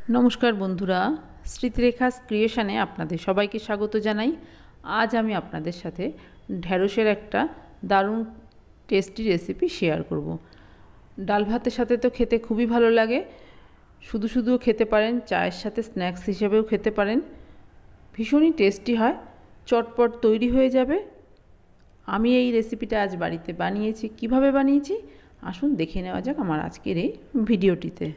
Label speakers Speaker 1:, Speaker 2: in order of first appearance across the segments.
Speaker 1: নমস্কার বন্ধুরা, স্মৃতিরেখাস ক্রিয়েশনে আপনাদের সবাইকে স্বাগত জানাই। আজ আমি আপনাদের সাথে ঢ্যাঁড়সের একটা দারুণ টেস্টি রেসিপি শেয়ার করব। ডাল ভাতের সাথে তো খেতে খুবই ভালো লাগে, শুধু শুধুও খেতে পারেন, চায়ের সাথে স্ন্যাক্স হিসেবেও খেতে পারেন। ভীষণই টেস্টি হয়, চটপট তৈরি হয়ে যাবে। আমি এই রেসিপিটা আজ বাড়িতে বানিয়েছি। কিভাবে বানিয়েছি আসুন দেখে নেওয়া যাক আমার আজকের এই ভিডিওটিতে।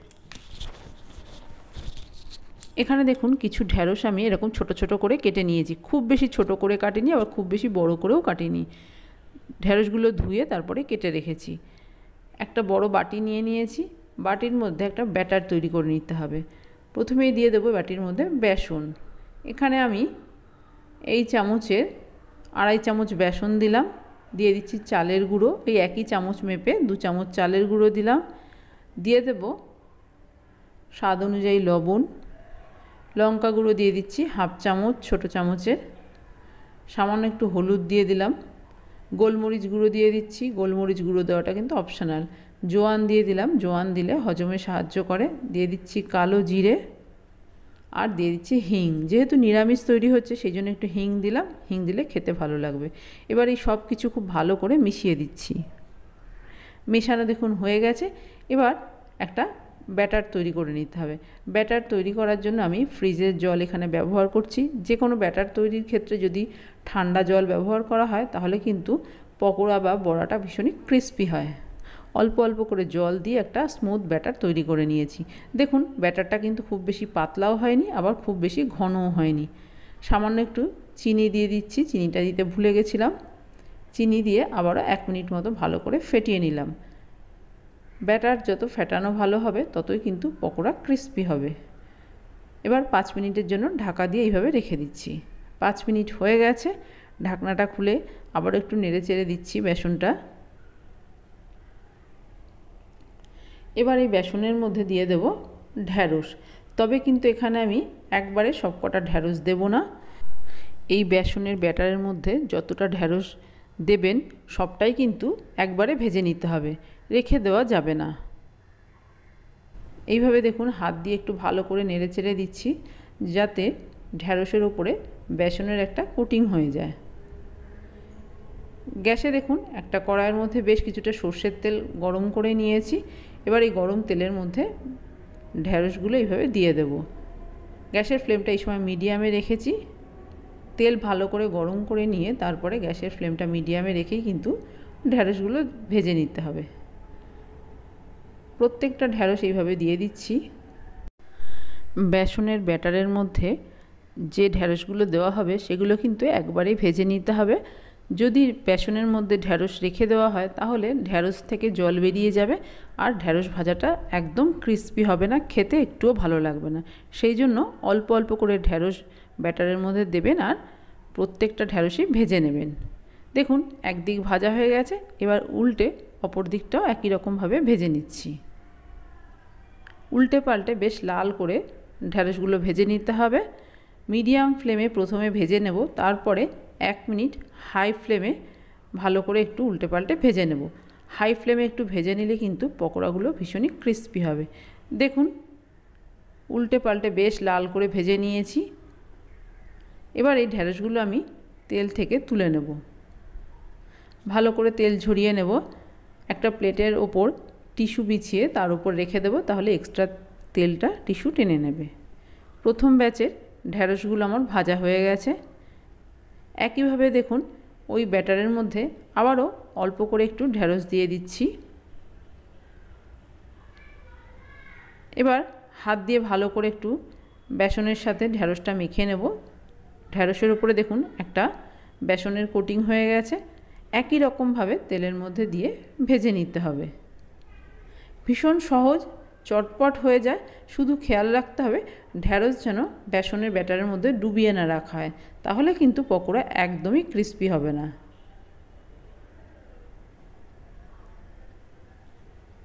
Speaker 1: এখানে দেখুন কিছু ঢ্যাঁড়স আমি এরকম ছোট ছোট করে কেটে নিয়েছি। খুব বেশি ছোট করে কাটিনি, আবার খুব বেশি বড় করেও কাটিনি। ঢ্যাঁড়সগুলো ধুয়ে তারপরে কেটে রেখেছি। একটা বড় বাটি নিয়ে নিয়েছি। বাটির মধ্যে একটা ব্যাটার তৈরি করে নিতে হবে। প্রথমেই দিয়ে দেবো বাটির মধ্যে বেসন। এখানে আমি এই চামচের 2.5 চামচ বেসন দিলাম। দিয়ে দিচ্ছি চালের গুঁড়ো, এই একই চামচ মেপে 2 চামচ চালের গুঁড়ো দিলাম। দিয়ে দেব স্বাদ অনুযায়ী লবণ। লঙ্কা গুঁড়ো দিয়ে দিচ্ছি 1/2 চামচ ছোটো চামচের। সামান্য একটু হলুদ দিয়ে দিলাম। গোলমরিচ গুঁড়ো দিয়ে দিচ্ছি। গোলমরিচ গুঁড়ো দেওয়াটা কিন্তু অপশনাল। জোয়ান দিয়ে দিলাম, জোয়ান দিলে হজমে সাহায্য করে। দিয়ে দিচ্ছি কালো জিরে আর দিয়ে দিচ্ছি হিং। যেহেতু নিরামিষ তৈরি হচ্ছে সেই জন্য একটু হিং দিলাম, হিং দিলে খেতে ভালো লাগবে। এবার এই সব কিছু খুব ভালো করে মিশিয়ে দিচ্ছি। মেশানো দেখুন হয়ে গেছে। এবার একটা ব্যাটার তৈরি করে নিতে হবে। ব্যাটার তৈরি করার জন্য আমি ফ্রিজের জল এখানে ব্যবহার করছি। যে কোনো ব্যাটার তৈরির ক্ষেত্রে যদি ঠান্ডা জল ব্যবহার করা হয় তাহলে কিন্তু পকোড়া বা বড়াটা ভীষণই ক্রিস্পি হয়। অল্প অল্প করে জল দিয়ে একটা স্মুথ ব্যাটার তৈরি করে নিয়েছি। দেখুন ব্যাটারটা কিন্তু খুব বেশি পাতলাও হয়নি, আবার খুব বেশি ঘনও হয়নি। সামান্য একটু চিনি দিয়ে দিচ্ছি, চিনিটা দিতে ভুলে গেছিলাম। চিনি দিয়ে আবারও 1 মিনিট মতো ভালো করে ফেটিয়ে নিলাম। ব্যাটার যত ফেটানো ভালো হবে ততই কিন্তু পকোড়া ক্রিস্পি হবে। এবার 5 মিনিটের জন্য ঢাকা দিয়ে এইভাবে রেখে দিচ্ছি। 5 মিনিট হয়ে গেছে। ঢাকনাটা খুলে আবার একটু নেড়ে চেড়ে দিচ্ছি বেসনটা। এবার এই বেসনের মধ্যে দিয়ে দেব ঢ্যাঁড়স। তবে কিন্তু এখানে আমি একবারে সব কটা ঢ্যাঁড়স দেব না। এই বেসনের ব্যাটারের মধ্যে যতটা ঢ্যাঁড়স দেবেন সবটাই কিন্তু একবারে ভেজে নিতে হবে, রেখে দেওয়া যাবে না। এইভাবে দেখুন হাত দিয়ে একটু ভালো করে নেড়ে চেড়ে দিচ্ছি যাতে ঢ্যাঁড়সের ওপরে বেসনের একটা কোটিং হয়ে যায়। গ্যাসে দেখুন একটা কড়াইয়ের মধ্যে বেশ কিছুটা সর্ষের তেল গরম করে নিয়েছি। এবার এই গরম তেলের মধ্যে ঢ্যাঁড়সগুলো এইভাবে দিয়ে দেব। গ্যাসের ফ্লেমটা এই সময় মিডিয়ামে রেখেছি। তেল ভালো করে গরম করে নিয়ে তারপরে গ্যাসের ফ্লেমটা মিডিয়ামে রেখেই কিন্তু ঢ্যাঁড়সগুলো ভেজে নিতে হবে। প্রত্যেকটা ঢ্যাঁড়স এইভাবে দিয়ে দিচ্ছি। বেসনের ব্যাটারের মধ্যে যে ঢ্যাঁড়সগুলো দেওয়া হবে সেগুলো কিন্তু একবারেই ভেজে নিতে হবে। যদি বেসনের মধ্যে ঢ্যাঁড়স রেখে দেওয়া হয় তাহলে ঢ্যাঁড়স থেকে জল বেরিয়ে যাবে আর ঢ্যাঁড়স ভাজাটা একদম ক্রিস্পি হবে না, খেতে একটুও ভালো লাগবে না। সেই জন্য অল্প অল্প করে ঢ্যাঁড়স ব্যাটারের মধ্যে দেবেন আর প্রত্যেকটা ঢ্যাঁড়সই ভেজে নেবেন। দেখুন একদিক ভাজা হয়ে গেছে। এবার উল্টে অপর দিকটাও একই রকমভাবে ভেজে নিচ্ছি। উল্টে পাল্টে বেশ লাল করে ঢ্যাঁড়সগুলো ভেজে নিতে হবে। মিডিয়াম ফ্লেমে প্রথমে ভেজে নেব, তারপরে 1 মিনিট হাই ফ্লেমে ভালো করে একটু উল্টে পাল্টে ভেজে নেব। হাই ফ্লেমে একটু ভেজে নিলে কিন্তু পকোড়াগুলো ভীষণই ক্রিস্পি হবে। দেখুন উল্টে পাল্টে বেশ লাল করে ভেজে নিয়েছি। এবার এই ঢ্যাঁড়সগুলো আমি তেল থেকে তুলে নেব। ভালো করে তেল ঝরিয়ে নেব। একটা প্লেটের ওপর টিস্যু বিছিয়ে তার উপর রেখে দেবো, তাহলে এক্সট্রা তেলটা টিস্যু টেনে নেবে। প্রথম ব্যাচের ঢ্যাঁড়সগুলো আমার ভাজা হয়ে গেছে। একইভাবে দেখুন ওই ব্যাটারের মধ্যে আবারও অল্প করে একটু ঢ্যাঁড়স দিয়ে দিচ্ছি। এবার হাত দিয়ে ভালো করে একটু বেসনের সাথে ঢ্যাঁড়সটা মেখে নেব। ঢ্যাঁড়সের উপরে দেখুন একটা বেসনের কোটিং হয়ে গেছে। একই রকমভাবে তেলের মধ্যে দিয়ে ভেজে নিতে হবে। ভীষণ সহজ, চটপট হয়ে যায়। শুধু খেয়াল রাখতে হবে ঢ্যাঁড়স যেন বেসনের ব্যাটারের মধ্যে ডুবিয়ে না রাখা হয়, তাহলে কিন্তু পকোড়া একদমই ক্রিস্পি হবে না।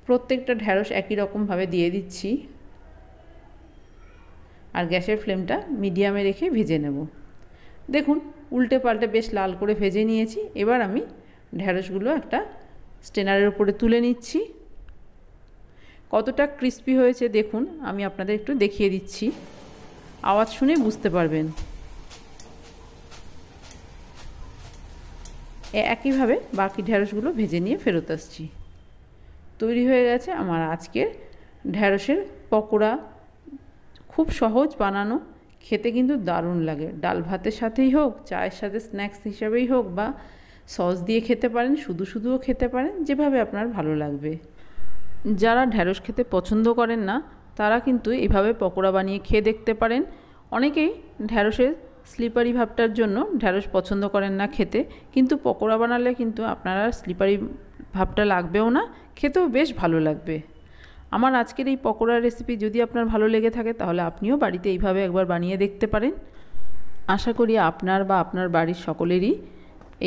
Speaker 1: প্রত্যেকটা ঢ্যাঁড়স একই রকমভাবে দিয়ে দিচ্ছি আর গ্যাসের ফ্লেমটা মিডিয়ামে রেখে ভেজে নেব। দেখুন উল্টে পাল্টে বেশ লাল করে ভেজে নিয়েছি। এবার আমি ঢ্যাঁড়সগুলো একটা স্ট্রেনারের উপরে তুলে নিচ্ছি। কতটা ক্রিস্পি হয়েছে দেখুন, আমি আপনাদের একটু দেখিয়ে দিচ্ছি, আওয়াজ শুনে বুঝতে পারবেন। একইভাবে বাকি ঢ্যাঁড়সগুলো ভেজে নিয়ে ফেরত আসছি। তৈরি হয়ে গেছে আমার আজকের ঢ্যাঁড়সের পকোড়া। খুব সহজ বানানো, খেতে কিন্তু দারুণ লাগে। ডাল ভাতের সাথেই হোক, চায়ের সাথে স্ন্যাক্স হিসাবেই হোক, বা সস দিয়ে খেতে পারেন, শুধু শুধুও খেতে পারেন, যেভাবে আপনার ভালো লাগবে। যারা ঢ্যাঁড়স খেতে পছন্দ করেন না তারা কিন্তু এইভাবে পকোড়া বানিয়ে খেয়ে দেখতে পারেন। অনেকেই ঢ্যাঁড়সের স্লিপারি ভাবটার জন্য ঢ্যাঁড়স পছন্দ করেন না খেতে, কিন্তু পকোড়া বানালে কিন্তু আপনারা স্লিপারি ভাবটা লাগবেও না, খেতেও বেশ ভালো লাগবে। আমার আজকের এই পকোড়ার রেসিপি যদি আপনার ভালো লেগে থাকে তাহলে আপনিও বাড়িতে এইভাবে একবার বানিয়ে দেখতে পারেন। আশা করি আপনার বা আপনার বাড়ির সকলেরই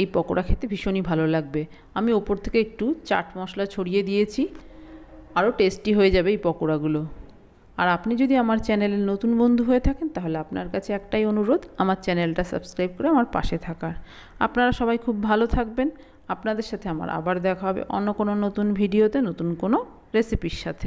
Speaker 1: এই পকোড়া খেতে ভীষণই ভালো লাগবে। আমি ওপর থেকে একটু চাট মশলা ছড়িয়ে দিয়েছি, আরও টেস্টি হয়ে যাবে এই পকোড়াগুলো। আর আপনি যদি আমার চ্যানেলের নতুন বন্ধু হয়ে থাকেন তাহলে আপনার কাছে একটাই অনুরোধ, আমার চ্যানেলটা সাবস্ক্রাইব করে আমার পাশে থাকার। আপনারা সবাই খুব ভালো থাকবেন। আপনাদের সাথে আমার আবার দেখা হবে অন্য কোনো নতুন ভিডিওতে, নতুন কোনো রেসিপির সাথে।